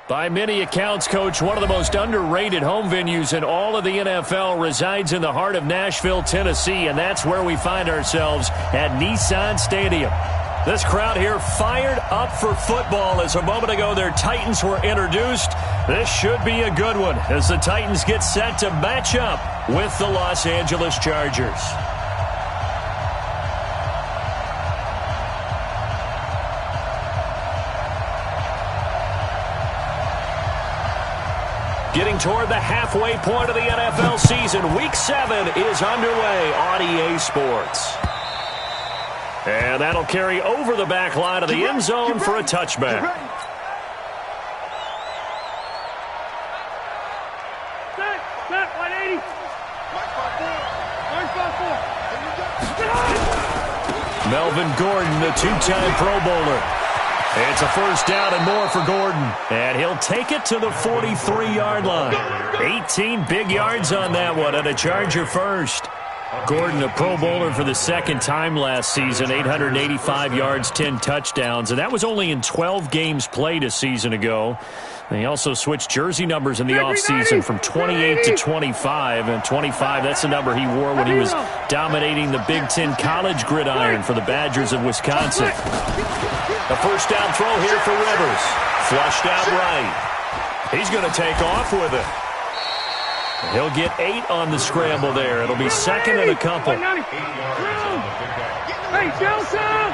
By many accounts, Coach, one of the most underrated home venues in all of the NFL resides in the heart of Nashville, Tennessee, and that's where we find ourselves at Nissan Stadium. This crowd here fired up for football as a moment ago their Titans were introduced. This should be a good one as the Titans get set to match up with the Los Angeles Chargers. Getting toward the halfway point of the NFL season, Week 7 is underway on EA Sports. And that'll carry over the back line of the end zone for a touchback. Set, 180. Melvin Gordon, the two-time Pro Bowler. It's a first down and more for Gordon. And he'll take it to the 43-yard line. 18 big yards on that one and a Charger first. Gordon, a Pro Bowler for the second time last season, 885 yards, 10 touchdowns. And that was only in 12 games played a season ago. And he also switched jersey numbers in the offseason from 28 to 25. And 25, that's the number he wore when he was dominating the Big Ten college gridiron for the Badgers of Wisconsin. A first down throw here for Rivers. Flushed out right. He's going to take off with it. He'll get 8 on the scramble there. It'll be second and a couple. Hey, Delta!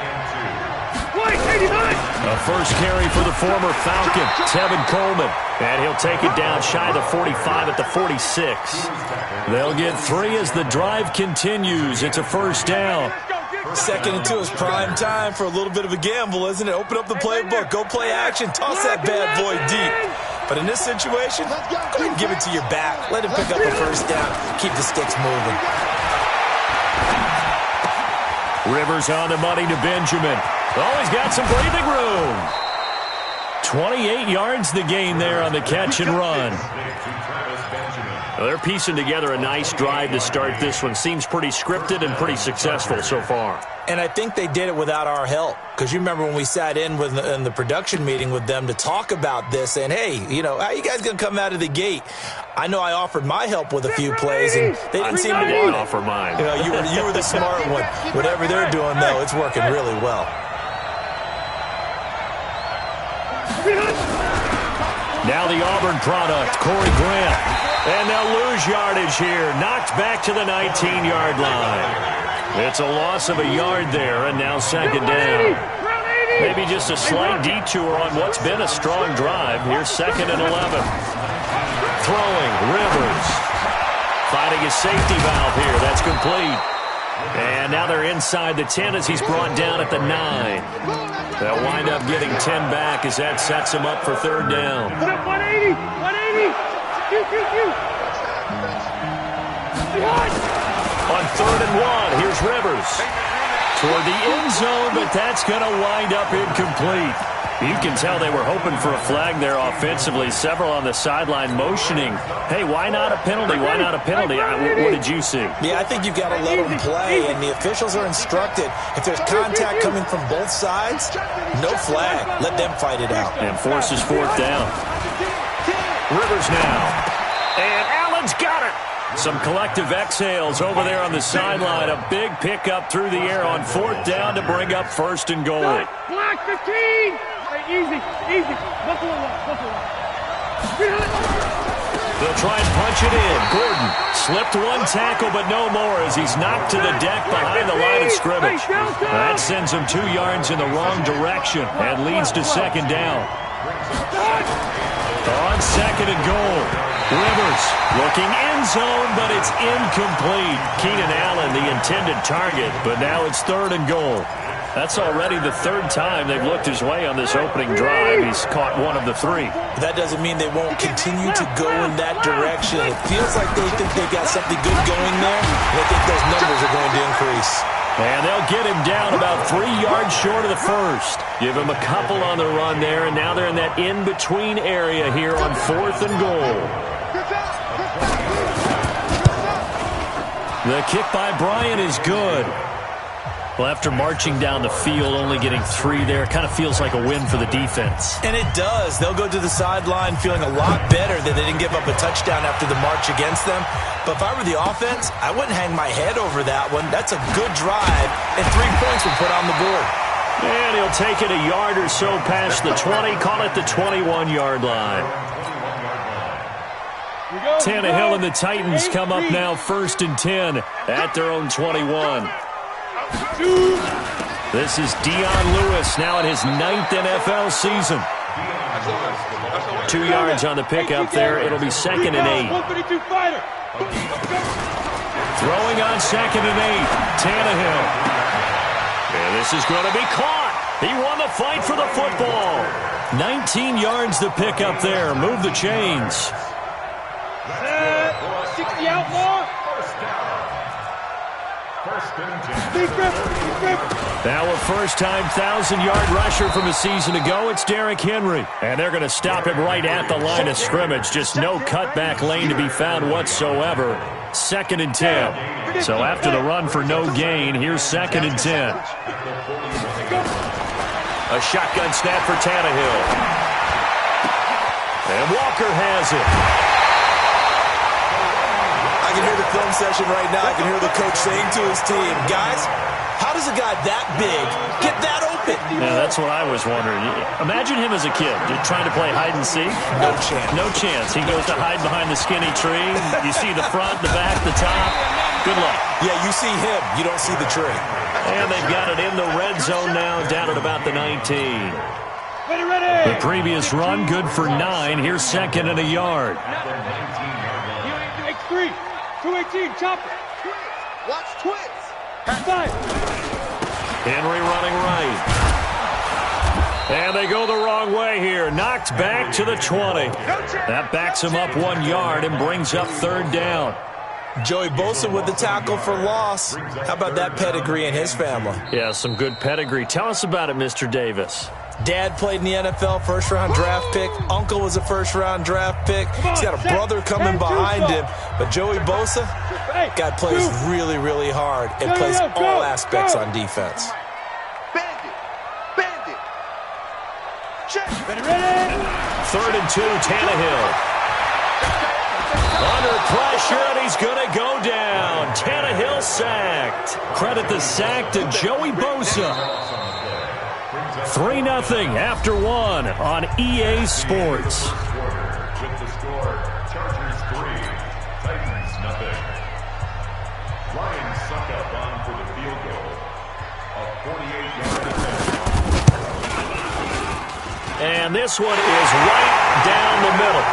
A first carry for the former Falcon, Tevin Coleman. And he'll take it down shy of the 45 at the 46. They'll get 3 as the drive continues. It's a first down. 2nd and 2 is prime time for a little bit of a gamble, isn't it? Open up the playbook, go play action, toss that bad boy deep. But in this situation, go ahead and give it to your back. Let him pick up a first down. Keep the sticks moving. Rivers on the money to Benjamin. Oh, he's got some breathing room. 28 yards the gain there on the catch and run. Well, they're piecing together a nice drive to start this one. Seems pretty scripted and pretty successful so far. And I think they did it without our help. Because you remember when we sat in the production meeting with them to talk about this, and hey, you know, how you guys going to come out of the gate? I know I offered my help with a few plays, and they didn't seem to want it. Offer mine. You know, you were the smart one. Whatever they're doing, though, it's working really well. Now the Auburn product, Corey Grant. And they'll lose yardage here. Knocked back to the 19-yard line. It's a loss of a yard there, and now second down. Maybe just a slight detour on what's been a strong drive. Here's 2nd and 11. Throwing, Rivers. Finding a safety valve here. That's complete. And now they're inside the 10 as he's brought down at the 9. They'll wind up getting 10 back as that sets him up for third down. 180! 180! On 3rd and 1, here's Rivers. Toward the end zone, but that's going to wind up incomplete. You can tell they were hoping for a flag there offensively. Several on the sideline motioning, hey, why not a penalty? Why not a penalty? What did you see? Yeah, I think you've got to let them play, and the officials are instructed. If there's contact coming from both sides, no flag. Let them fight it out. And forces 4th down. Rivers now. And Allen's got it. Some collective exhales over there on the sideline. A big pickup through the air on 4th down to bring up 1st and goal. Block 15! Easy. Buffalo one. They'll try and punch it in. Gordon slipped one tackle, but no more as he's knocked to the deck behind the line of scrimmage. That sends him 2 yards in the wrong direction and leads to second down. On 2nd and goal. Rivers looking end zone, but it's incomplete. Keenan Allen, the intended target, but now it's 3rd and goal. That's already the 3rd time they've looked his way on this opening drive. He's caught one of the 3. That doesn't mean they won't continue to go in that direction. It feels like they think they've got something good going there, and I think those numbers are going to increase. And they'll get him down about 3 yards short of the 1st. Give him a couple on the run there, and now they're in that in-between area here on 4th and goal. The kick by Bryant is good. Well, after marching down the field, only getting 3 there, kind of feels like a win for the defense. And it does. They'll go to the sideline feeling a lot better that they didn't give up a touchdown after the march against them. But if I were the offense, I wouldn't hang my head over that one. That's a good drive, and 3 points were put on the board. And he'll take it a yard or so past the 20, call it the 21-yard line. Tannehill and the Titans come up now 1st and 10 at their own 21. This is Dion Lewis now in his 9th NFL season. 2 yards on the pickup there. It'll be 2nd and 8. Throwing on 2nd and 8. Tannehill. And this is going to be caught. He won the fight for the football. 19 yards the pickup there. Move the chains. 60 out more. Now a first-time 1,000-yard rusher from a season ago, it's Derrick Henry. And they're going to stop him right at the line of scrimmage. Just no cutback lane to be found whatsoever. 2nd and 10. So after the run for no gain, here's 2nd and 10. A shotgun snap for Tannehill. And Walker has it. I can hear the film session right now. I can hear the coach saying to his team, guys, how does a guy that big get that open? Yeah, that's what I was wondering. Imagine him as a kid trying to play hide and seek. No chance. No chance. He goes to hide behind the skinny tree. You see the front, the back, the top. Good luck. Yeah, you see him. You don't see the tree. And they've got it in the red zone now, down at about the 19. Ready. The previous run, good for 9. Here's 2nd and a yard. X3. 218, chopper. Watch twins. Five. Henry running right. And they go the wrong way here. Knocked back to the 20. That backs him up 1 yard and brings up 3rd down. Joey Bosa with the tackle for loss. How about that pedigree in his family? Yeah, some good pedigree. Tell us about it, Mr. Davis. Dad played in the NFL, first-round draft pick. Uncle was a first-round draft pick. He's got a brother coming behind him. But Joey Bosa, guy plays really, really hard and plays all aspects on defense. Bandit. Check. Ready. 3rd and 2, Tannehill. Under pressure, and he's going to go down. Tannehill sacked. Credit the sack to Joey Bosa. 3-0 after 1 on EA Sports. With the score, Chargers 3, Titans 0. Lions suck up on for the field goal. A 48-yard attempt. And this one is right down the middle.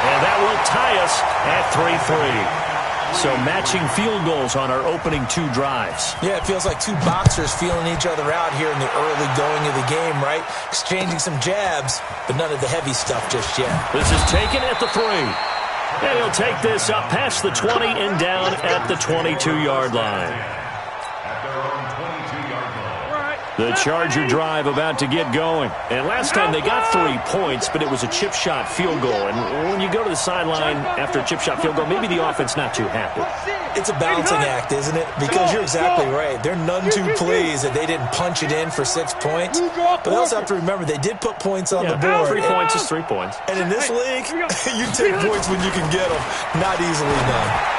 And that will tie us at 3-3. So matching field goals on our opening 2 drives. Yeah, it feels like 2 boxers feeling each other out here in the early going of the game, right? Exchanging some jabs, but none of the heavy stuff just yet. This is taken at the 3. And he'll take this up past the 20 and down at the 22-yard line. At their own 22-yard line. The Charger drive about to get going. And last time they got 3 points, but it was a chip shot field goal. And when you go to the sideline after a chip shot field goal, maybe the offense not too happy. It's a balancing act, isn't it? Because you're exactly right. They're none too pleased that they didn't punch it in for 6 points. But they also have to remember they did put points on the board. 3 points is 3 points. And in this league, you take points when you can get them. Not easily done.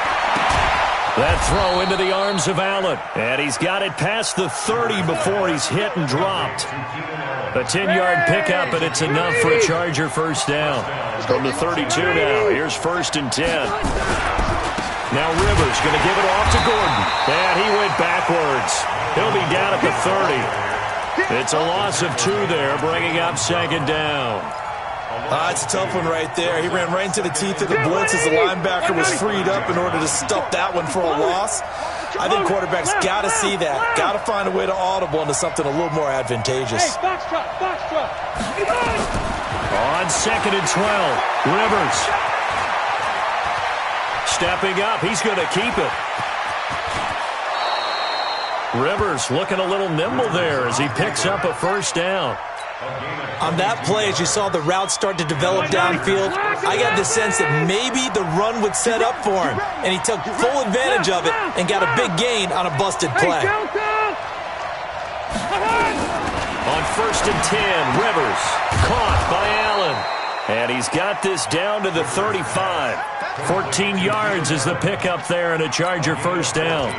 That throw into the arms of Allen. And he's got it past the 30 before he's hit and dropped. A 10-yard pickup, and it's enough for a Charger first down. From the 32 now, here's 1st and 10. Now Rivers going to give it off to Gordon. And he went backwards. He'll be down at the 30. It's a loss of 2 there, bringing up 2nd down. It's a tough one right there. He ran right into the teeth of the blitz as the linebacker was freed up in order to stuff that one for a loss. I think quarterbacks got to see that. Got to find a way to audible into something a little more advantageous. Hey, box truck. On 2nd and 12, Rivers. Stepping up, he's going to keep it. Rivers looking a little nimble there as he picks up a first down. On that play, as you saw the route start to develop downfield, I got the sense that maybe the run would set up for him, and he took full advantage of it and got a big gain on a busted play. 1st and 10. Rivers caught by Allen. And he's got this down to the 35. 14 yards is the pickup there and a Charger first down.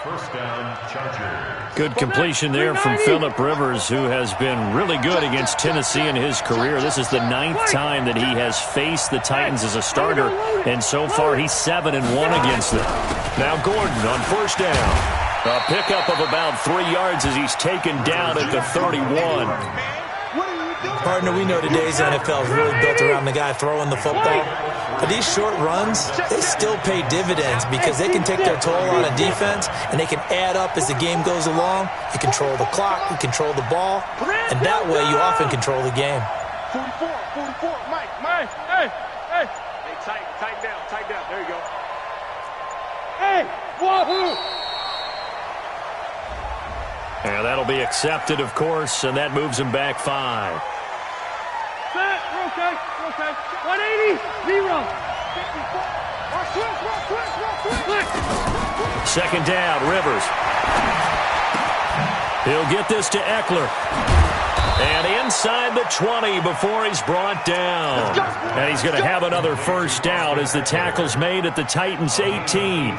First down, Chargers. Good completion there from Phillip Rivers, who has been really good against Tennessee in his career. This is the 9th time that he has faced the Titans as a starter, and so far he's 7-1 against them. Now Gordon on first down. A pickup of about 3 yards as he's taken down at the 31. Partner, we know today's NFL is really built around the guy throwing the football. But these short runs, they still pay dividends because they can take their toll on a defense and they can add up as the game goes along. You control the clock, you control the ball, and that way you often control the game. 44, Mike. Hey, Tighten down. There you go. hey, wahoo! And that'll be accepted, of course, and that moves him back 5. Set, we're okay. 180, 0. Second down, Rivers. He'll get this to Eckler. And inside the 20 before he's brought down. And he's going to have another first down as the tackle's made at the Titans' 18.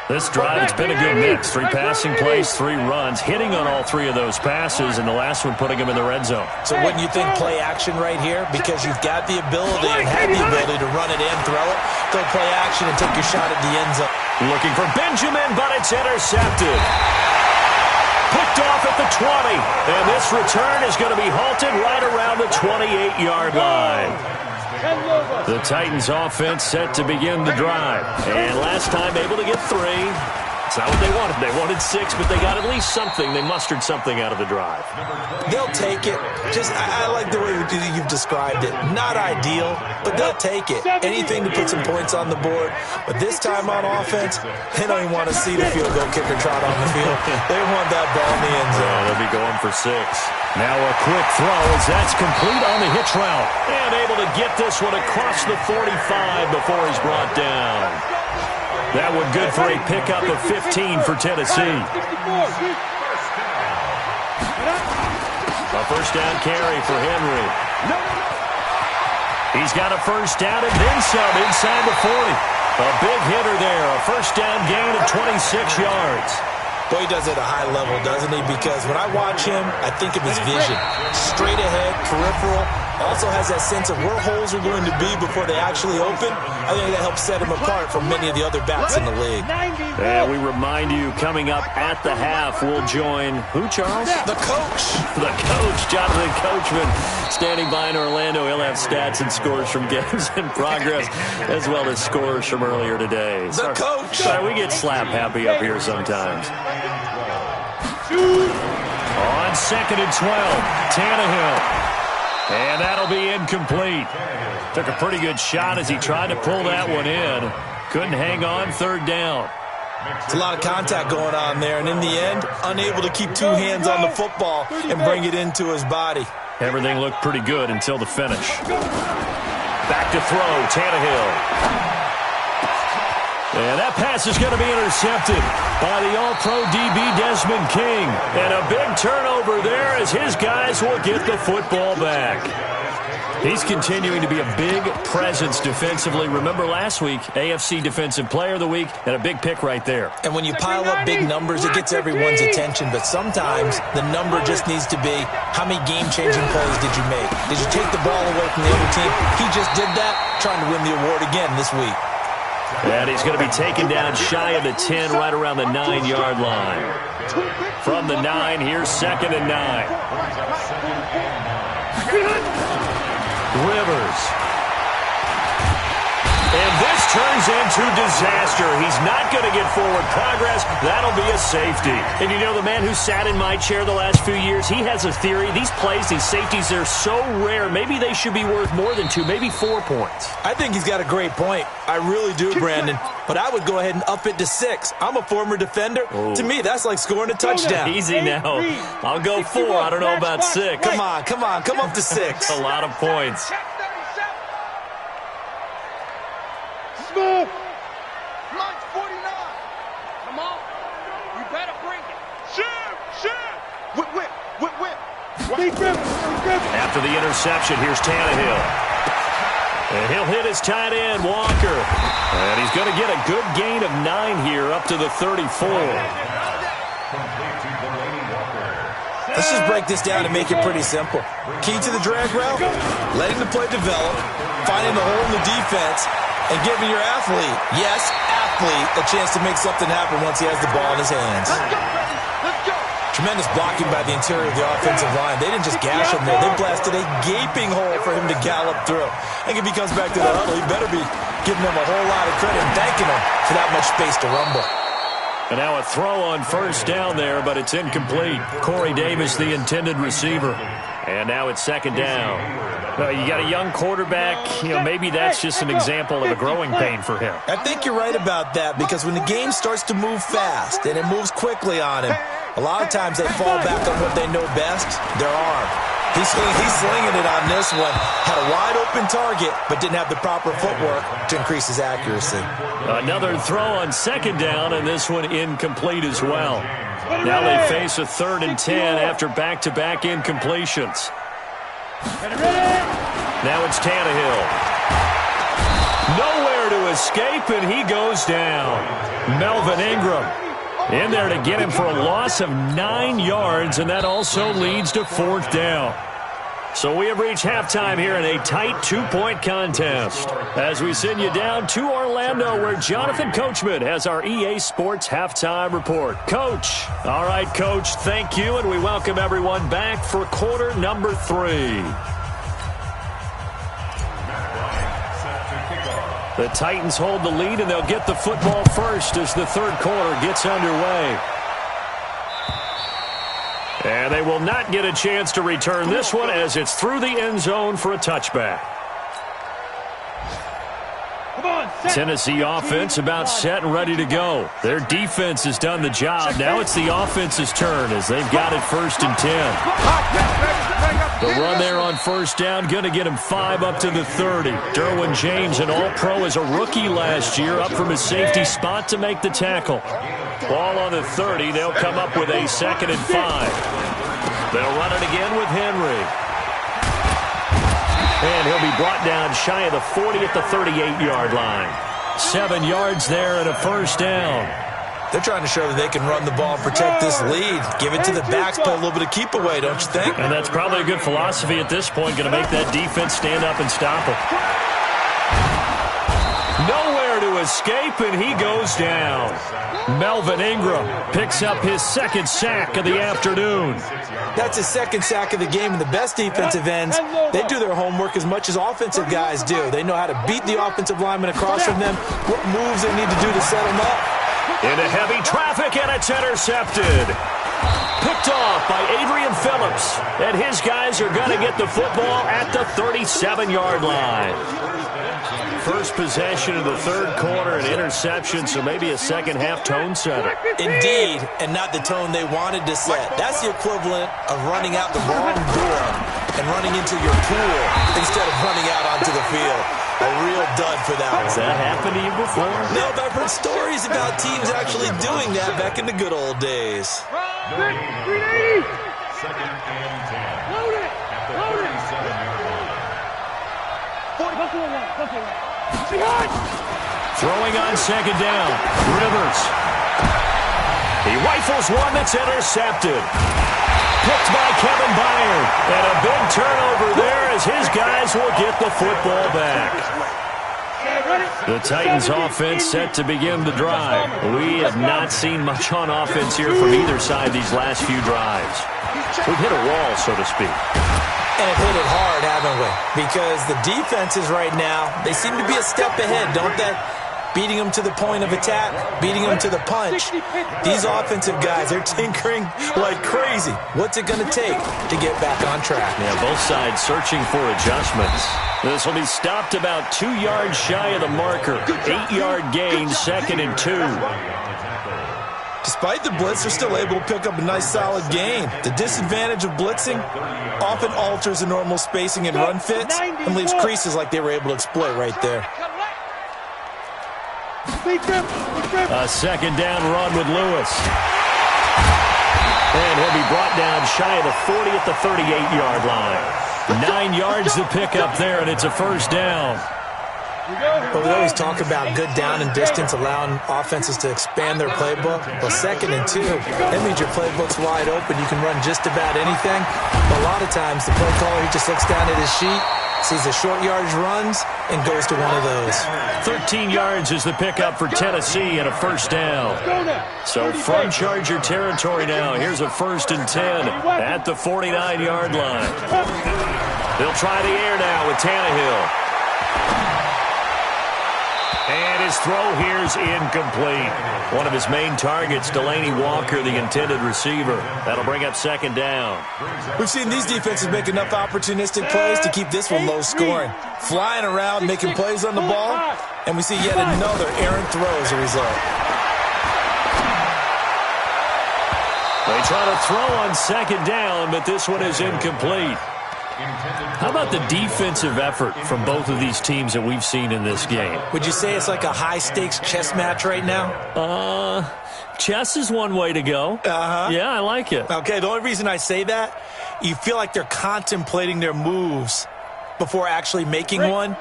This drive, it's been a good mix. 3 passing plays, 3 runs, hitting on all 3 of those passes, and the last one putting him in the red zone. So wouldn't you think play action right here? Because you've got the ability and had the ability to run it in, throw it, go play action and take your shot at the end zone. Looking for Benjamin, but it's intercepted. Picked off at the 20, and this return is going to be halted right around the 28-yard line. The Titans offense set to begin the drive. And last time able to get 3. It's not what they wanted. They wanted 6, but they got at least something. They mustered something out of the drive. They'll take it. I like the way you've described it. Not ideal, but they'll take it. Anything to put some points on the board. But this time on offense, they don't even want to see the field goal kicker trot on the field. They want that ball in the end zone. Yeah, they'll be going for 6. Now a quick throw as that's complete on the hitch route. And able to get this one across the 45 before he's brought down. That one good for a pickup of 15 for Tennessee. A first down carry for Henry. He's got a first down and then some inside the 40. A big hitter there. A first down gain of 26 yards. Boy, he does it at a high level, doesn't he? Because when I watch him, I think of his vision. Straight ahead, peripheral. Also has that sense of where holes are going to be before they actually open. I think that helps set him apart from many of the other backs in the league. And we remind you, coming up at the half, we'll join who, Charles? The coach. The coach, Jonathan Coachman, standing by in Orlando. He'll have stats and scores from games in progress, as well as scores from earlier today. The coach. Sorry, we get slap happy up here sometimes. On 2nd and 12, Tannehill. And that'll be incomplete. Took a pretty good shot as he tried to pull that one in. Couldn't hang on, 3rd down. It's a lot of contact going on there, and in the end, unable to keep 2 hands on the football and bring it into his body. Everything looked pretty good until the finish. Back to throw, Tannehill. And that pass is going to be intercepted by the All-Pro DB Desmond King. And a big turnover there as his guys will get the football back. He's continuing to be a big presence defensively. Remember last week, AFC Defensive Player of the Week, and a big pick right there. And when you pile up big numbers, it gets everyone's attention. But sometimes the number just needs to be, how many game-changing plays did you make? Did you take the ball away from the other team? He just did that, trying to win the award again this week. And he's going to be taken down shy of the 10, right around the 9-yard line. From the 9, here's 2nd and 9. Rivers. And this turns into disaster. He's not going to get forward progress. That'll be a safety. And you know, the man who sat in my chair the last few years, he has a theory. These plays, these safeties, they're so rare. Maybe they should be worth more than 2, maybe 4 points. I think he's got a great point. I really do, Brandon. But I would go ahead and up it to 6. I'm a former defender. Oh. To me, that's like scoring a touchdown. Easy now. I'll go 4. I don't know about 6. Come on. Come up to 6. A lot of points. Move. Mike 49. Come on. You better bring it. Shoot. After the interception, here's Tannehill. And he'll hit his tight end, Walker. And he's going to get a good gain of 9 here up to the 34. Let's just break this down and make it pretty simple. Key to the drag route, letting the play develop, finding the hole in the defense, and giving your athlete, yes, athlete, a chance to make something happen once he has the ball in his hands. Tremendous blocking by the interior of the offensive line. They didn't just gash him there. They blasted a gaping hole for him to gallop through. I think if he comes back to the huddle, he better be giving them a whole lot of credit and thanking him for that much space to rumble. And now a throw on first down there, but it's incomplete. Corey Davis, the intended receiver. And now it's second down. Well, you got a young quarterback. Maybe that's just an example of a growing pain for him. I think you're right about that, because when the game starts to move fast and it moves quickly on him, a lot of times they fall back on what they know best, their arm. He's slinging it on this one. Had a wide-open target, but didn't have the proper footwork to increase his accuracy. Another throw on second down, and this one incomplete as well. Now they face a 3rd and 10 after back-to-back incompletions. Now it's Tannehill. Nowhere to escape, and he goes down. Melvin Ingram in there to get him for a loss of 9 yards, and that also leads to 4th down. So we have reached halftime here in a tight 2-point contest as we send you down to Orlando, where Jonathan Coachman has our EA Sports halftime report. Coach. All right, Coach, thank you, and we welcome everyone back for quarter number 3. The Titans hold the lead, and they'll get the football first as the 3rd quarter gets underway. And they will not get a chance to return this one as it's through the end zone for a touchback. Tennessee offense about set and ready to go. Their defense has done the job. Now it's the offense's turn as they've got it 1st and 10. The run there on first down, going to get him 5 up to the 30. Derwin James, an all-pro as a rookie last year, up from his safety spot to make the tackle. Ball on the 30. They'll come up with a 2nd and 5. They'll run it again with Henry. And he'll be brought down shy of the 40 at the 38-yard line. 7 yards there and a 1st down. They're trying to show that they can run the ball and protect this lead. Give it to the backs, play a little bit of keep away, don't you think? And that's probably a good philosophy at this point. Going to make that defense stand up and stop it. Nowhere to escape, and he goes down. Melvin Ingram picks up his 2nd sack of the afternoon. That's his 2nd sack of the game, and the best defensive ends, they do their homework as much as offensive guys do. They know how to beat the offensive lineman across from them, what moves they need to do to set them up. Into heavy traffic, and it's intercepted. Picked off by Adrian Phillips, and his guys are going to get the football at the 37-yard line. First possession of the 3rd quarter, an interception, so maybe a second-half tone setter. Indeed, and not the tone they wanted to set. That's the equivalent of running out the wrong door and running into your pool instead of running out onto the field. A real dud for that one. Has that happened to you before? No, but I've heard stories about teams actually doing that back in the good old days. 380. 2nd and 10. Load it. Load it. 37-yard line. Behind. Throwing on 2nd down. Rivers. He rifles one that's intercepted. Picked by Kevin Byard. And a big turnover there as his guys will get the football back. The Titans offense set to begin the drive. We have not seen much on offense here from either side these last few drives. We've hit a wall, so to speak. And have hit it hard, haven't we? Because the defenses right now, they seem to be a step ahead, don't they? Beating them to the point of attack, beating them to the punch. These offensive guys, they're tinkering like crazy. What's it going to take to get back on track? Yeah, both sides searching for adjustments. This will be stopped about 2 yards shy of the marker. 8-yard gain, 2nd and 2. Despite the blitz, they're still able to pick up a nice solid gain. The disadvantage of blitzing often alters the normal spacing and run fits and leaves creases like they were able to exploit right there. A 2nd down run with Lewis. And he'll be brought down shy of the 40 at the 38-yard line. 9 yards to pick up there, and it's a first down. But we always talk about good down and distance, allowing offenses to expand their playbook. Well, 2nd and 2, that means your playbook's wide open. You can run just about anything. But a lot of times, the play caller, he just looks down at his sheet, sees the short yardage runs, and goes to one of those. 13 yards is the pickup for Tennessee and a first down. So from Charger territory now, here's a 1st and 10 at the 49-yard line. They'll try the air now with Tannehill. And his throw here's incomplete. One of his main targets, Delaney Walker, the intended receiver. That'll bring up 2nd down. We've seen these defenses make enough opportunistic plays to keep this one low scoring. Flying around, making plays on the ball, and we see yet another errant throw as a result. They try to throw on 2nd down, but this one is incomplete. How about the defensive effort from both of these teams that we've seen in this game? Would you say it's like a high-stakes chess match right now? Chess is one way to go. Yeah, I like it. Okay, the only reason I say that, you feel like they're contemplating their moves before actually making one,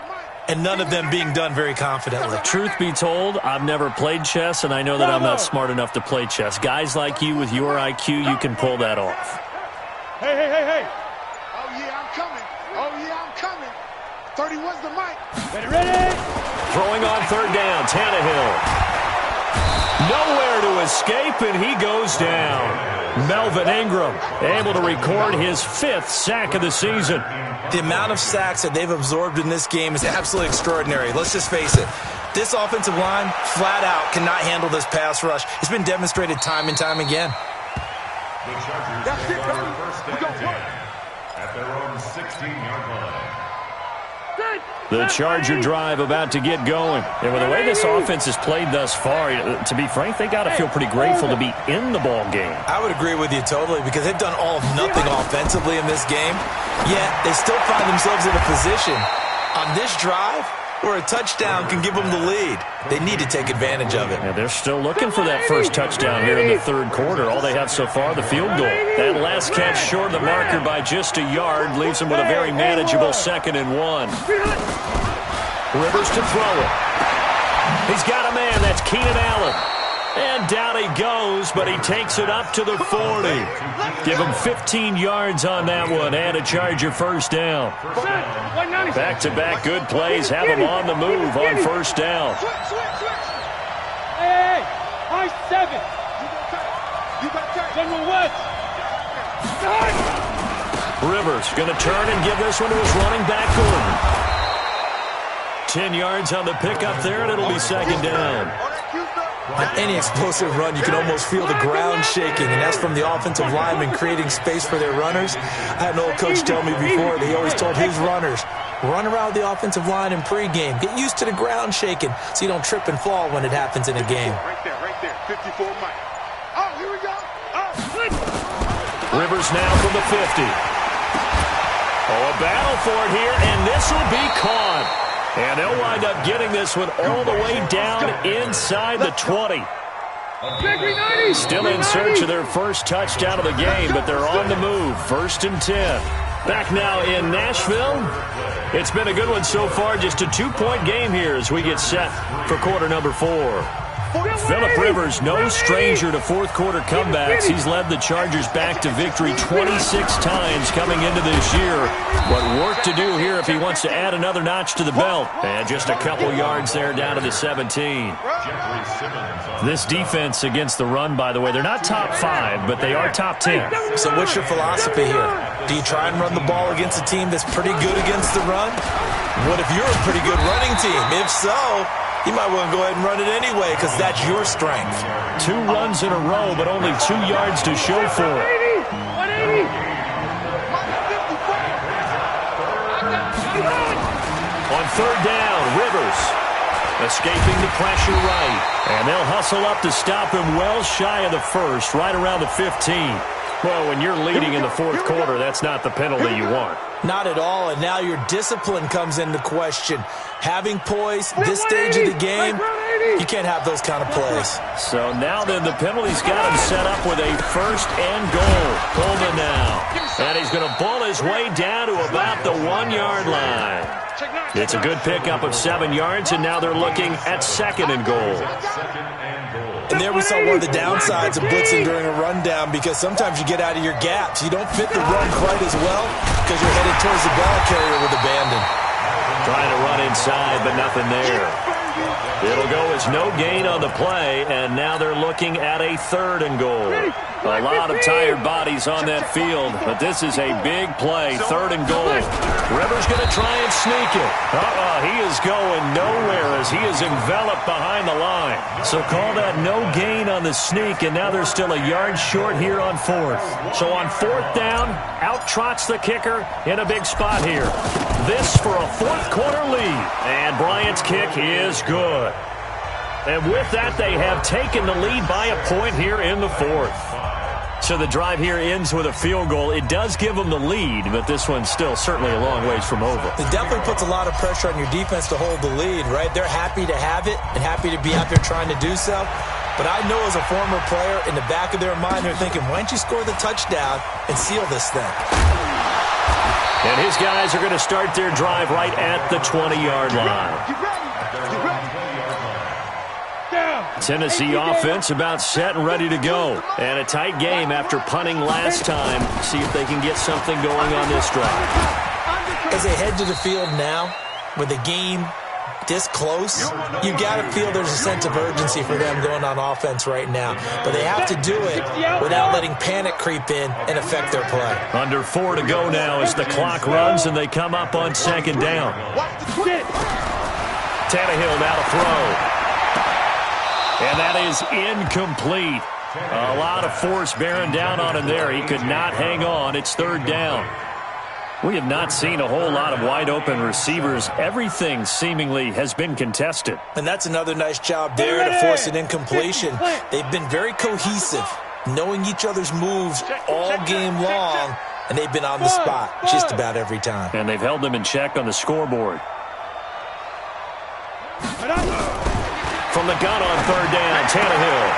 and none of them being done very confidently. Truth be told, I've never played chess, and I know that I'm not smart enough to play chess. Guys like you with your IQ, you can pull that off. Hey. Oh, yeah, I'm coming. Oh, yeah, I'm coming. 31's the mic. Ready. Throwing on 3rd down, Tannehill. Nowhere to escape, and he goes down. Melvin Ingram able to record his 5th sack of the season. The amount of sacks that they've absorbed in this game is absolutely extraordinary. Let's just face it. This offensive line, flat out, cannot handle this pass rush. It's been demonstrated time and time again. The Chargers That's it, start baby. first We down gon' work. at their own 16-yard line. The Charger drive about to get going. And with the way this offense has played thus far, to be frank, they got to feel pretty grateful to be in the ball game. I would agree with you totally because they've done all of nothing offensively in this game, yet they still find themselves in a position on this drive where a touchdown can give them the lead. They need to take advantage of it. And they're still looking for that first touchdown here in the 3rd quarter. All they have so far, the field goal. That last catch short of the marker by just a yard leaves them with a very manageable 2nd and 1. Rivers to throw it. He's got a man. That's Keenan Allen. And down he goes, but he takes it up to the 40. Give him 15 yards on that one and a Charger first down. Back-to-back good plays have him on the move on 1st down. Hey, high 7. You got to General West. Rivers going to turn and give this one to his running back, Gordon. 10 yards on the pickup there, and it'll be 2nd down. On any explosive run, you can almost feel the ground shaking, and that's from the offensive linemen creating space for their runners. I had an old coach tell me before that he always told his runners, run around the offensive line in pregame. Get used to the ground shaking so you don't trip and fall when it happens in a game. Right there. 54 mic. Oh, here we go. Oh, Rivers now from the 50. Oh, a battle for it here, and this will be caught. And they'll wind up getting this one all the way down inside the 20. Still in search of their first touchdown of the game, but they're on the move. 1st and 10. Back now in Nashville. It's been a good one so far. Just a 2-point game here as we get set for quarter number 4. Phillip Rivers, no stranger to 4th quarter comebacks. He's led the Chargers back to victory 26 times coming into this year. But work to do here if he wants to add another notch to the belt. And just a couple yards there down to the 17. This defense against the run, by the way, they're not top 5, but they are top 10. So what's your philosophy here? Do you try and run the ball against a team that's pretty good against the run? What if you're a pretty good running team? If so, you might want to go ahead and run it anyway because that's your strength. 2 runs in a row, but only 2 yards to show for it. 180. On 3rd down, Rivers escaping the pressure right. And they'll hustle up to stop him well shy of the 1st, right around the 15. Well, when you're leading in the 4th quarter, that's not the penalty you want. Not at all, and now your discipline comes into question. Having poise, this stage of the game, you can't have those kind of plays. So now then the penalty's got him set up with a first and goal. Coleman now. And he's going to bull his way down to about the 1-yard line. It's a good pickup of 7 yards, and now they're looking at second and goal. And there we saw one of the downsides of blitzing during a rundown, because sometimes you get out of your gaps. You don't fit the run quite as well because you're headed towards the ball carrier with abandon. Trying to run inside, but nothing there. It'll go as no gain on the play, and now they're looking at a third and goal. A lot of tired bodies on that field, but this is a big play, third and goal. Rivers going to try and sneak it. He is going nowhere as he is enveloped behind the line. So call that no gain on the sneak, and now they're still a yard short here on fourth. So on fourth down, out trots the kicker in a big spot here. This for a fourth-quarter lead, and Bryant's kick is good. And with that, they have taken the lead by a point here in the fourth. So the drive here ends with a field goal. It does give them the lead, but this one's still certainly a long ways from over. It definitely puts a lot of pressure on your defense to hold the lead, right? They're happy to have it and happy to be out there trying to do so. But I know as a former player, in the back of their mind, they're thinking, why don't you score the touchdown and seal this thing? And his guys are going to start their drive right at the 20-yard line. Tennessee offense about set and ready to go. And a tight game after punting last time. See if they can get something going on this drive. As they head to the field now, with the game this close, you got to feel there's a sense of urgency for them going on offense right now. But they have to do it without letting panic creep in and affect their play. Under 4 to go now as the clock runs and they come up on second down. Tannehill now to throw. And that is incomplete. A lot of force bearing down on him there. He could not hang on. It's third down. We have not seen a whole lot of wide-open receivers. Everything seemingly has been contested. And that's another nice job there to force an incompletion. They've been very cohesive, knowing each other's moves all game long, and they've been on the spot just about every time. And they've held them in check on the scoreboard. From the gun on third down, Tannehill.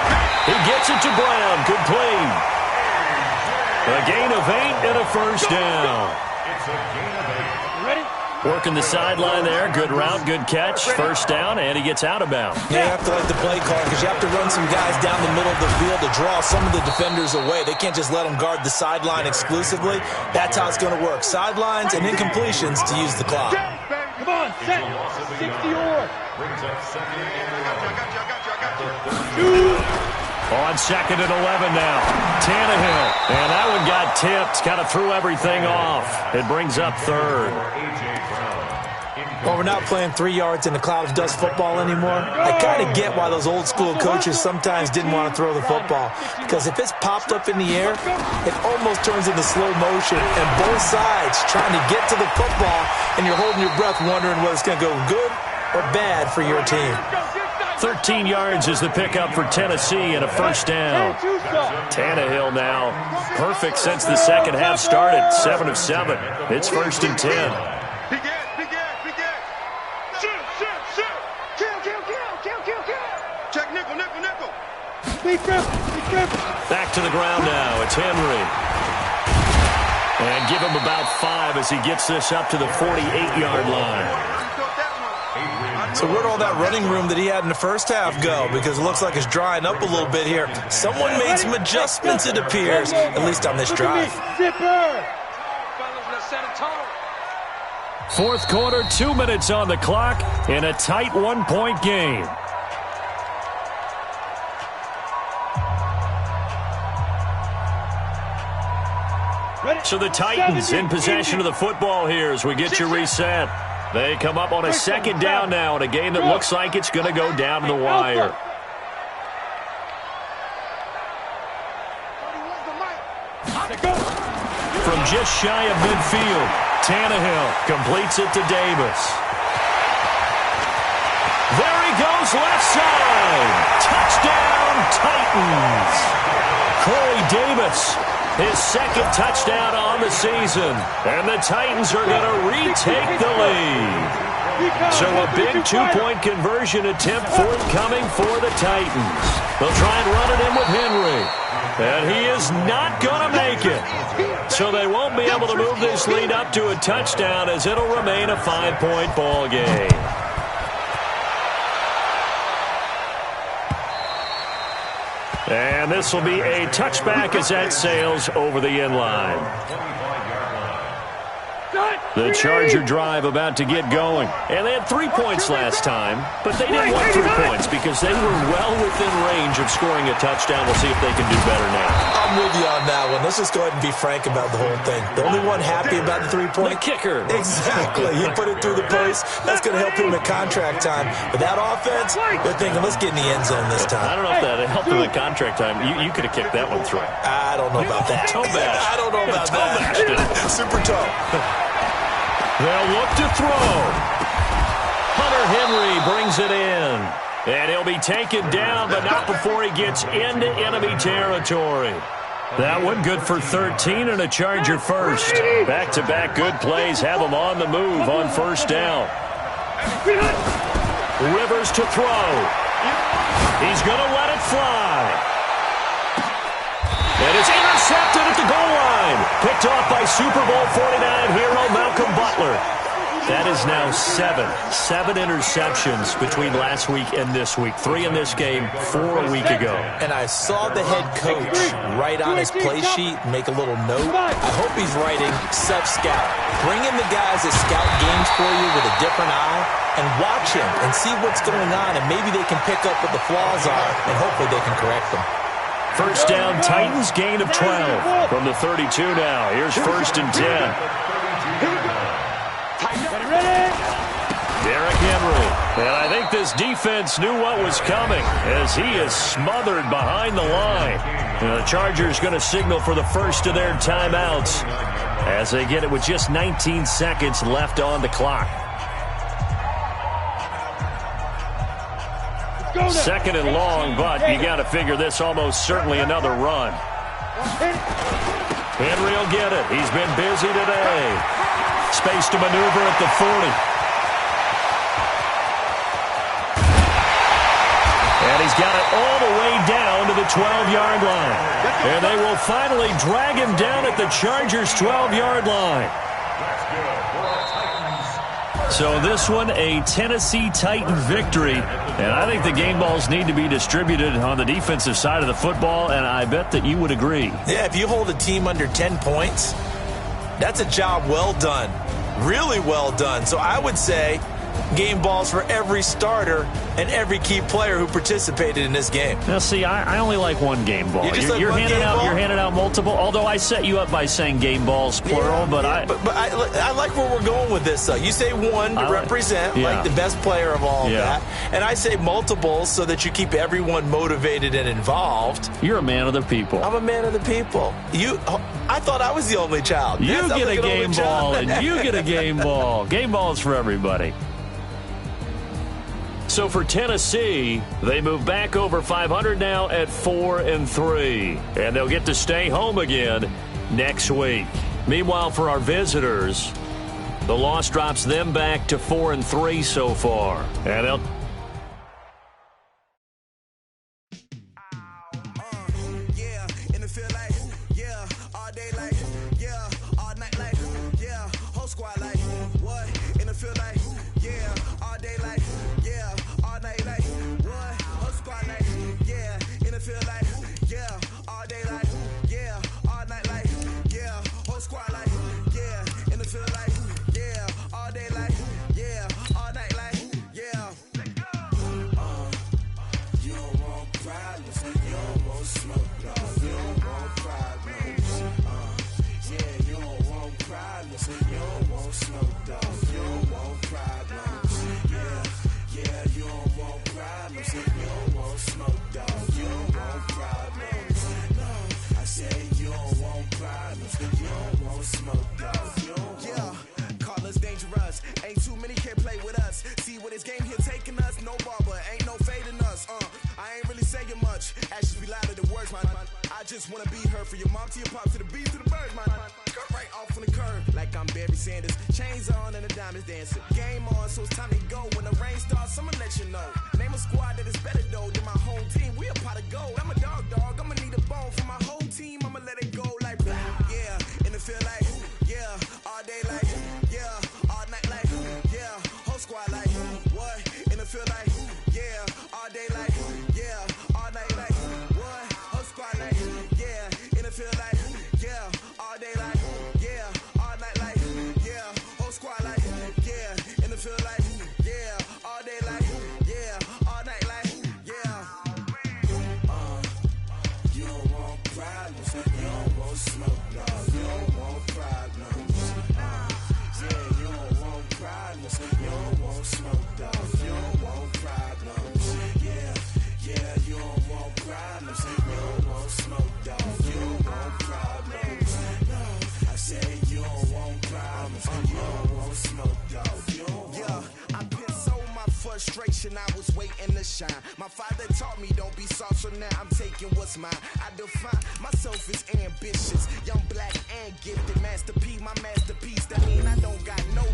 He gets it to Brown. Good play. A gain of 8 and a first down. Working the sideline there. Good route, good catch. First down, and he gets out of bounds. You have to like the play call because you have to run some guys down the middle of the field to draw some of the defenders away. They can't just let them guard the sideline exclusively. That's how it's going to work. Sidelines and incompletions to use the clock. Come on, set. 60-yard. On second and 11 now. Tannehill. And that one got tipped. Kind of threw everything off. It brings up third. Well, we're not playing 3 yards in a cloud of dust football anymore. I kind of get why those old school coaches sometimes didn't want to throw the football. Because if it's popped up in the air, it almost turns into slow motion. And both sides trying to get to the football, and you're holding your breath wondering whether it's going to go good or bad for your team. 13 yards is the pickup for Tennessee and a first down. Tannehill now perfect since the second half started. 7 of 7. It's first and 10. Check nickel. Back to the ground now. It's Henry. And give him about 5 as he gets this up to the 48-yard line. So where'd all that running room that he had in the first half go? Because it looks like it's drying up a little bit here. Someone made some adjustments, it appears, at least on this drive. Fourth quarter, 2 minutes on the clock in a tight 1-point game. So the Titans in possession of the football here as we get you reset. They come up on a second down now in a game that looks like it's going to go down to the wire. From just shy of midfield, Tannehill completes it to Davis. There he goes, left side. Touchdown, Titans. Corey Davis, his second touchdown on the season. And the Titans are going to retake the lead. So a big two-point conversion attempt forthcoming for the Titans. They'll try and run it in with Henry. And he is not going to make it. So they won't be able to move this lead up to a touchdown as it'll remain a 5-point ball game. And this will be a touchback as that sails over the end line. The Charger drive about to get going. And they had 3 points last time, but they didn't want 3 points because they were well within range of scoring a touchdown. We'll see if they can do better now. I'm with you on that one. Let's just go ahead and be frank about the whole thing. The only one happy about the 3-point. The kicker. Exactly. He put it through the post. That's going to help him at contract time. But that offense, they're thinking, let's get in the end zone this time. I don't know if that helped him at contract time. You could have kicked that one through. I don't know about that. Toe bash. I don't know about that. Super toe. They'll look to throw. Hunter Henry brings it in. And he'll be taken down, but not before he gets into enemy territory. That one good for 13 and a Charger first. Back-to-back good plays have him on the move on first down. Rivers to throw. He's going to let it fly. And it's intercepted at the goal line. Picked off by Super Bowl 49 hero Malcolm Butler. That is now 7 interceptions between last week and this week. 3 in this game, 4 a week ago. And I saw the head coach write on his play sheet, make a little note. I hope he's writing self-scout. Bring in the guys that scout games for you with a different eye and watch him and see what's going on, and maybe they can pick up what the flaws are, and hopefully they can correct them. First down, Titans, gain of 12 from the 32 now. Here's 1st and 10. Derrick Henry. And I think this defense knew what was coming as he is smothered behind the line. And the Chargers going to signal for the first of their timeouts as they get it with just 19 seconds left on the clock. 2nd and long, but you got to figure this almost certainly another run. Henry will get it. He's been busy today. Space to maneuver at the 40. And he's got it all the way down to the 12-yard line. And they will finally drag him down at the Chargers' 12-yard line. So this one, a Tennessee Titan victory. And I think the game balls need to be distributed on the defensive side of the football, and I bet that you would agree. Yeah, if you hold a team under 10 points, that's a job well done. Really well done. So I would say game balls for every starter and every key player who participated in this game. Now, see, I only like one game ball. You're handing out multiple, although I set you up by saying game balls, plural. But I like where we're going with this, though. You say one to represent, like the best player of all of that. And I say multiples so that you keep everyone motivated and involved. You're a man of the people. I'm a man of the people. I thought I was the only child. You get a game ball, and you get a game ball. Game balls for everybody. So for Tennessee, they move back over 500 now at 4-3. And they'll get to stay home again next week. Meanwhile, for our visitors, the loss drops them back to 4-3 so far. And they'll... Ain't too many can't play with us. See where this game here taking us, no barber, ain't no fading us. I ain't really saying much. Actions be louder than words, man. I just wanna be heard, for your mom to your pop to the beat to the birds, man. Cut right off on the curb, like I'm Barry Sanders. Chains on and the diamonds dancing. Game on, so it's time to go. When the rain starts, I'ma let you know. Name a squad that is better though than my home team. We a pot of gold. I'm a dog. I'ma need a bone for my whole team. I'ma let it go like yeah, and it feel like yeah, all day like yeah, all night like yeah, whole squad like what? And it feel like yeah, all day like yeah, all night like what? Whole squad like yeah, and it feel like yeah, all day like yeah, all night like yeah, whole squad like yeah, and it feel like yeah, all day like yeah, all night like yeah. You don't want problems, you don't want smoke, dog. You don't want problems. Yeah, you don't want problems, you don't want smoke, dog. You don't want problems. Yeah, you don't want problems, you don't want smoke, dog. You don't want problems. No, I said you don't want problems, you don't want smoke, dog. You don't want. I pissed so my frustration, I was waiting to shine. My father taught me don't be soft, so now I'm taking what's mine. I define myself as ambitious, young, black, and gifted. Master P, my masterpiece. That mean I don't got no